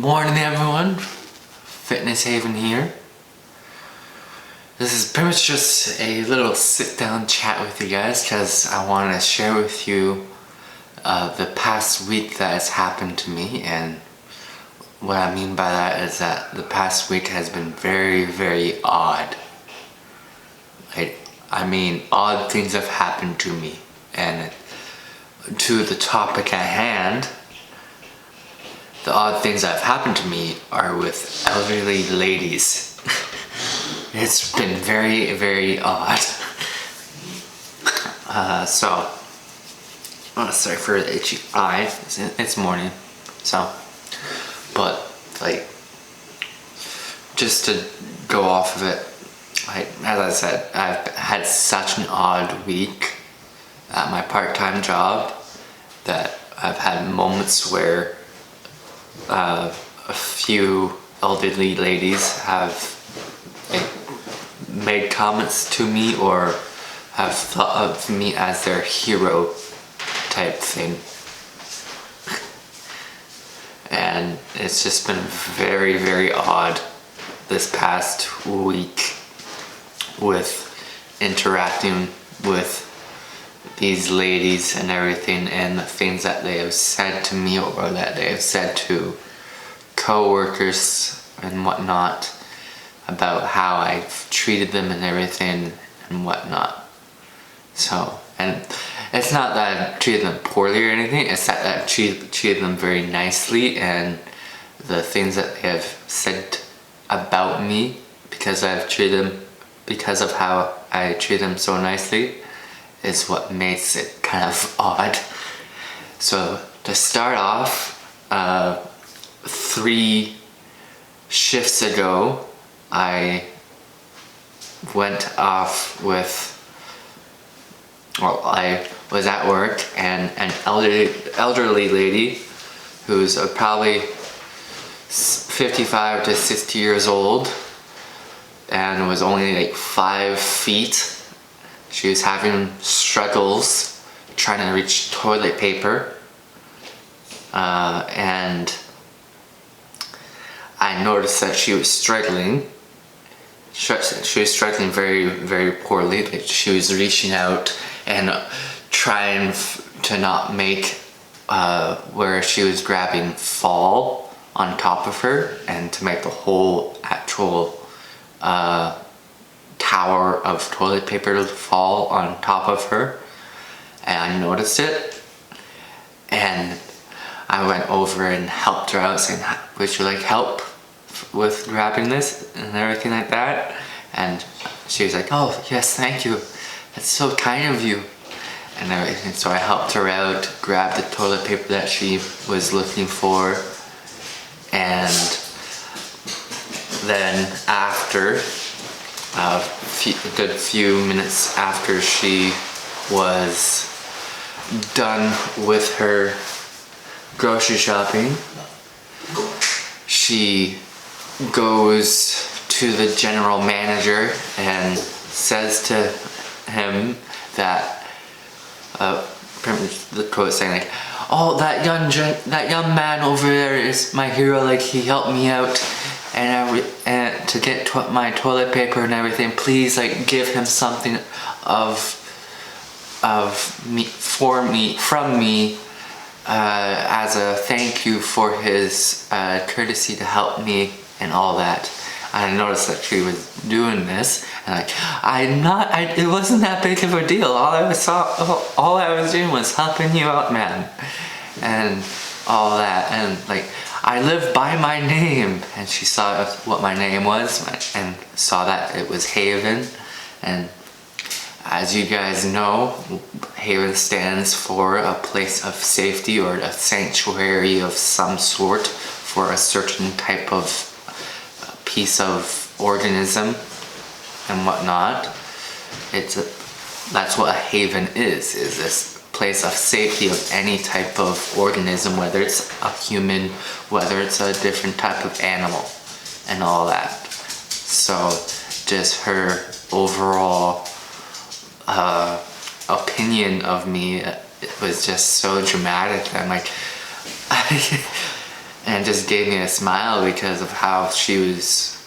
Morning everyone, Fitness Haven here. This is pretty much just a little sit down chat with you guys because I want to share with you the past week that has happened to me, and what I mean by that is that the past week has been very, very odd. I mean, odd things have happened to me, and to the topic at hand, the odd things that have happened to me are with elderly ladies. It's been very, very odd. Sorry for the itchy eye. It's morning, but just to go off of it, as I said, I've had such an odd week at my part-time job that I've had moments where a few elderly ladies have made comments to me or have thought of me as their hero type thing, and it's just been very, very odd this past week with interacting with these ladies and everything, and the things that they have said to me or that they have said to co-workers and whatnot about how I've treated them and everything and whatnot. So, and it's not that I've treated them poorly or anything, it's that I've treated them very nicely, and the things that they have said about me because of how I treat them so nicely is what makes it kind of odd. So to start off, 3 shifts ago, I went off I was at work, and an elderly lady who's probably 55 to 60 years old and was only like 5 feet. She was having struggles trying to reach toilet paper, and I noticed that she was struggling. She was struggling very, very poorly. Like, she was reaching out and trying to not make where she was grabbing fall on top of her, and to make the whole actual tower of toilet paper to fall on top of her. And I noticed it, and I went over and helped her out, saying, would you like help with grabbing this and everything like that? And she was like, oh yes, thank you, that's so kind of you, and everything. So I helped her out, grab the toilet paper that she was looking for, and then after a good few minutes after she was done with her grocery shopping, she goes to the general manager and says to him that the quote saying like, oh, that young man over there is my hero, like he helped me out and to get my toilet paper and everything. Please, like, give him something from me as a thank you for his courtesy to help me and all that. I noticed that she was doing this, and it wasn't that big of a deal. All I was doing was helping you out, man, and all that. And like, I live by my name, and she saw what my name was and saw that it was Haven. And as you guys know, Haven stands for a place of safety or a sanctuary of some sort for a certain type of piece of organism and whatnot. That's what a haven is this place of safety of any type of organism, whether it's a human, whether it's a different type of animal and all that. So just her overall opinion of me, it was just so dramatic. I'm like, and just gave me a smile because of how she was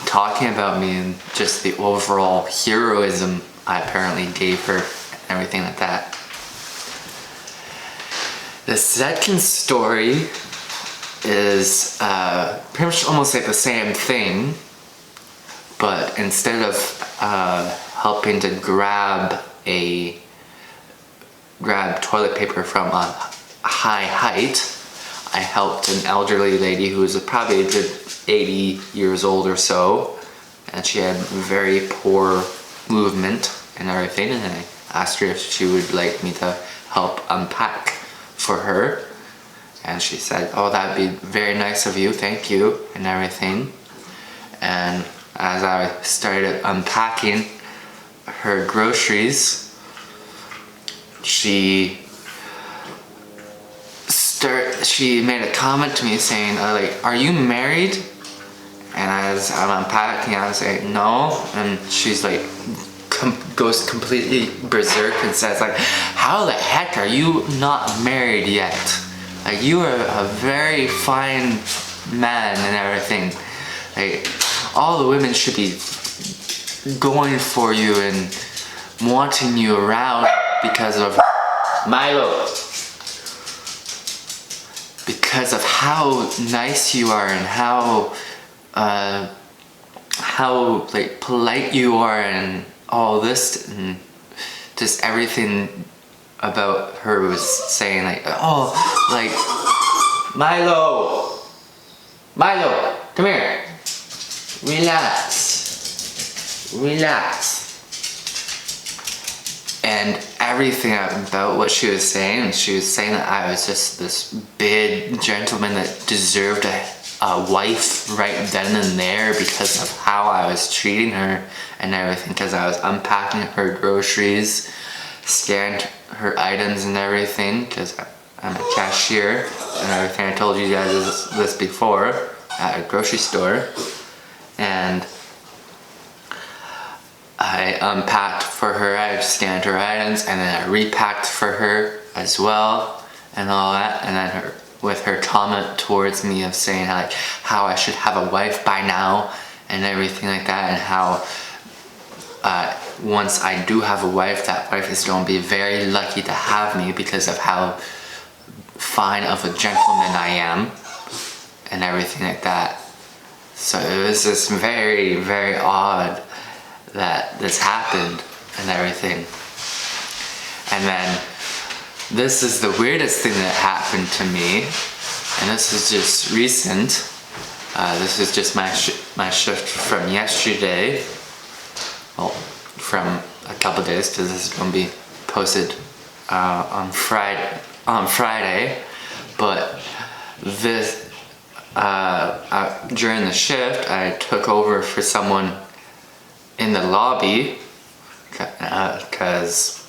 talking about me and just the overall heroism I apparently gave her and everything like that. The second story is pretty much almost like the same thing, but instead of helping to grab toilet paper from a high height, I helped an elderly lady who was probably a good 80 years old or so, and she had very poor movement and everything, and I asked her if she would like me to help unpack for her, and she said, oh, that'd be very nice of you, thank you, and everything. And as I started unpacking her groceries, she made a comment to me saying, like, are you married? And as I'm unpacking, I was like, no. And she's like, goes completely berserk and says, like, how the heck are you not married yet? Like, you are a very fine man and everything. Like, all the women should be going for you and wanting you around because of Milo. Because of how nice you are and how like polite you are and all this, and just everything about her was saying like, oh, like, Milo, come here, relax. And everything about what she was saying that I was just this big gentleman that deserved a wife right then and there because of how I was treating her and everything, because I was unpacking her groceries, scanned her items and everything, because I'm a cashier and everything. I told you guys this before at a grocery store. And I unpacked for her, I scanned her items, and then I repacked for her as well and all that. And then with her comment towards me of saying like how I should have a wife by now and everything like that, and how once I do have a wife, that wife is going to be very lucky to have me because of how fine of a gentleman I am and everything like that. So it was just very, very odd that this happened and everything. And then this is the weirdest thing that happened to me, and this is just recent. This is just my shift from yesterday. Well, from a couple days, because this is going to be posted on Friday. But this during the shift, I took over for someone in the lobby because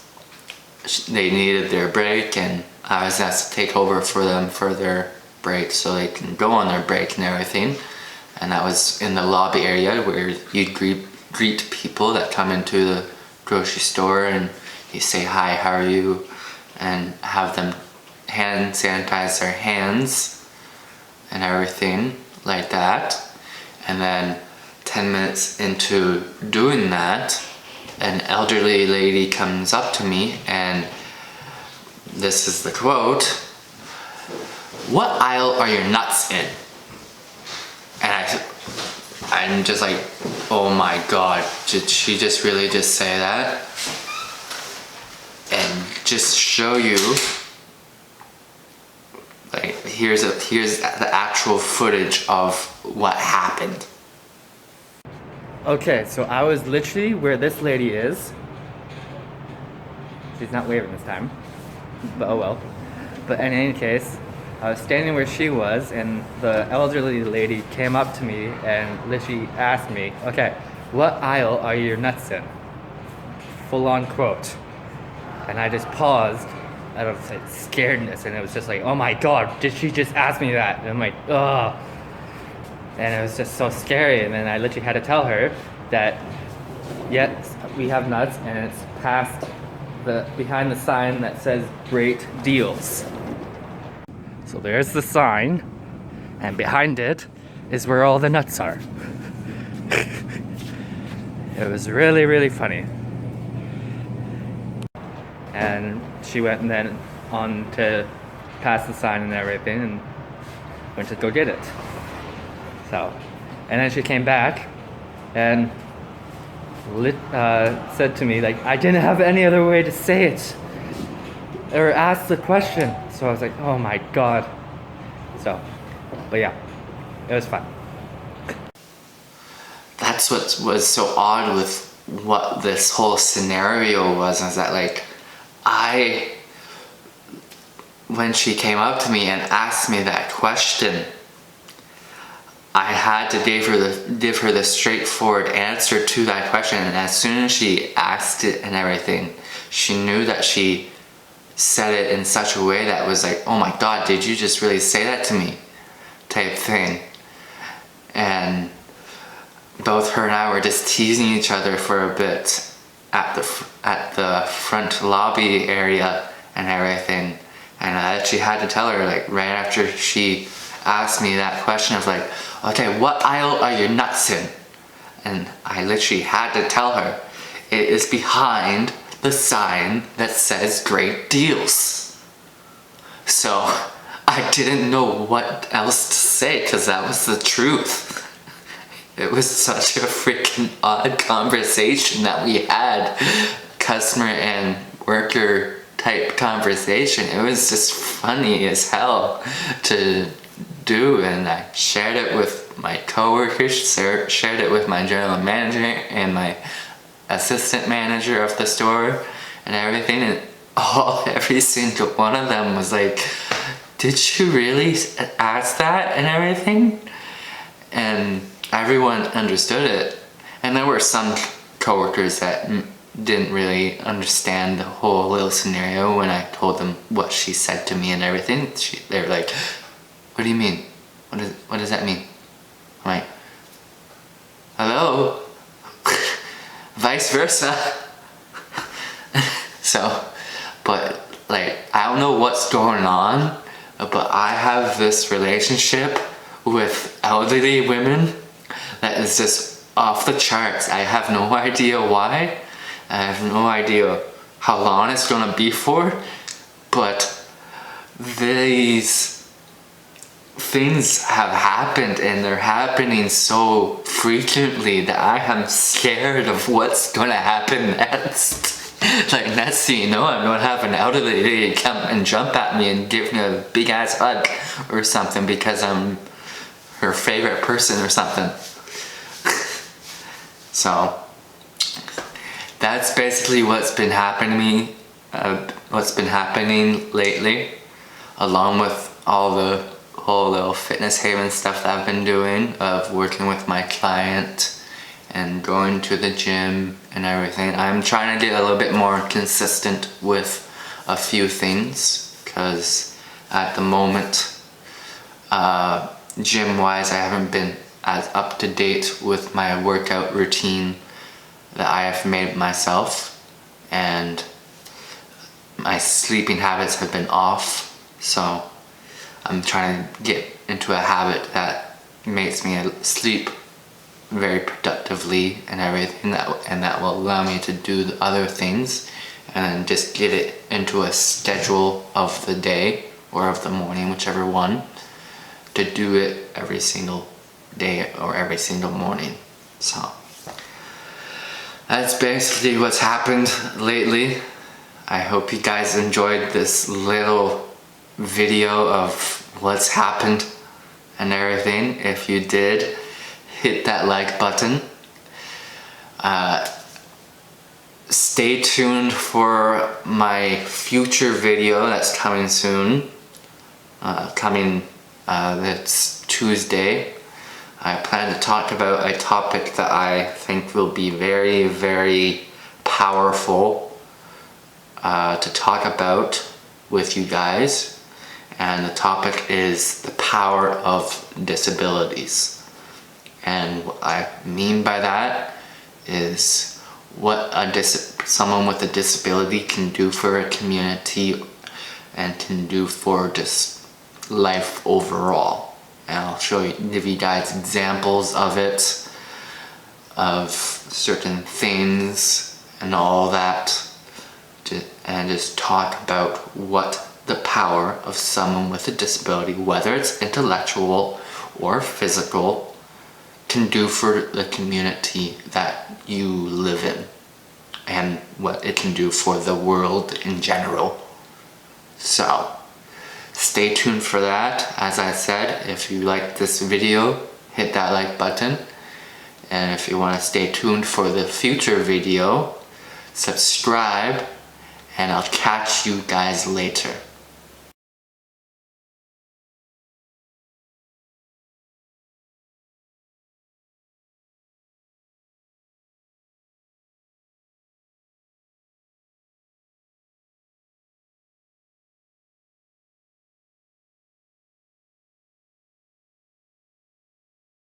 they needed their break, and I was asked to take over for them for their break so they can go on their break and everything. And that was in the lobby area where you'd greet people that come into the grocery store, and you say hi, how are you, and have them hand sanitize their hands and everything like that. And then 10 minutes into doing that, an elderly lady comes up to me, and this is the quote, "What aisle are your nuts in?" And I'm just like, oh my god, did she just really just say that? And just show you, like, here's the actual footage of what happened. Okay, so I was literally where this lady is. She's not waving this time, but oh well. But in any case, I was standing where she was, and the elderly lady came up to me and literally asked me, okay, what aisle are your nuts in? Full on quote. And I just paused out of like scaredness, and it was just like, oh my god, did she just ask me that? And I'm like, ugh. And it was just so scary, and then I literally had to tell her that, yes, we have nuts, and it's past behind the sign that says great deals. So there's the sign and behind it is where all the nuts are. It was really, really funny. And she went and then on to pass the sign and everything and went to go get it. So, and then she came back and said to me, like, I didn't have any other way to say it or ask the question. So I was like, oh my god. So, but yeah, it was fun. That's what was so odd with what this whole scenario was, is that like when she came up to me and asked me that question, I had to give her the straightforward answer to that question. And as soon as she asked it and everything, she knew that she said it in such a way that was like, oh my god, did you just really say that to me? Type thing. And both her and I were just teasing each other for a bit at the front lobby area and everything. And I actually had to tell her, like, right after she asked me that question of like, okay, what aisle are your nuts in? And I literally had to tell her, it is behind the sign that says great deals. So I didn't know what else to say, because that was the truth. It was such a freaking odd conversation that we had, customer and worker type conversation. It was just funny as hell to do, and I shared it with my coworkers, shared it with my general manager and my assistant manager of the store and everything, and every single one of them was like, did you really ask that and everything? And everyone understood it. And there were some coworkers that didn't really understand the whole little scenario when I told them what she said to me and everything. They were like, what do you mean? What does that mean? I'm like, hello? Vice versa. So, but like, I don't know what's going on, but I have this relationship with elderly women that is just off the charts. I have no idea why. I have no idea how long it's gonna be for, but these things have happened, and they're happening so frequently that I am scared of what's gonna happen next. Like, next thing you know, I'm gonna have an elderly lady come and jump at me and give me a big ass hug or something because I'm her favorite person or something. So that's basically what's been happening lately, along with all the whole little Fitness Haven stuff that I've been doing of working with my client and going to the gym and everything. I'm trying to get a little bit more consistent with a few things, because at the moment, gym wise, I haven't been as up to date with my workout routine that I have made myself, and my sleeping habits have been off. So I'm trying to get into a habit that makes me sleep very productively and everything, and that will allow me to do the other things and just get it into a schedule of the day or of the morning, whichever one, to do it every single day or every single morning. So that's basically what's happened lately. I hope you guys enjoyed this little video of what's happened and everything. If you did, hit that like button. Stay tuned for my future video that's coming soon. That's Tuesday. I plan to talk about a topic that I think will be very, very powerful to talk about with you guys. And the topic is the power of disabilities. And what I mean by that is what someone with a disability can do for a community and can do for just life overall. and I'll give you guys examples of it, of certain things and all that, and just talk about what the power of someone with a disability, whether it's intellectual or physical, can do for the community that you live in, and what it can do for the world in general. So stay tuned for that. As I said, if you like this video, hit that like button, and if you want to stay tuned for the future video, subscribe, and I'll catch you guys later.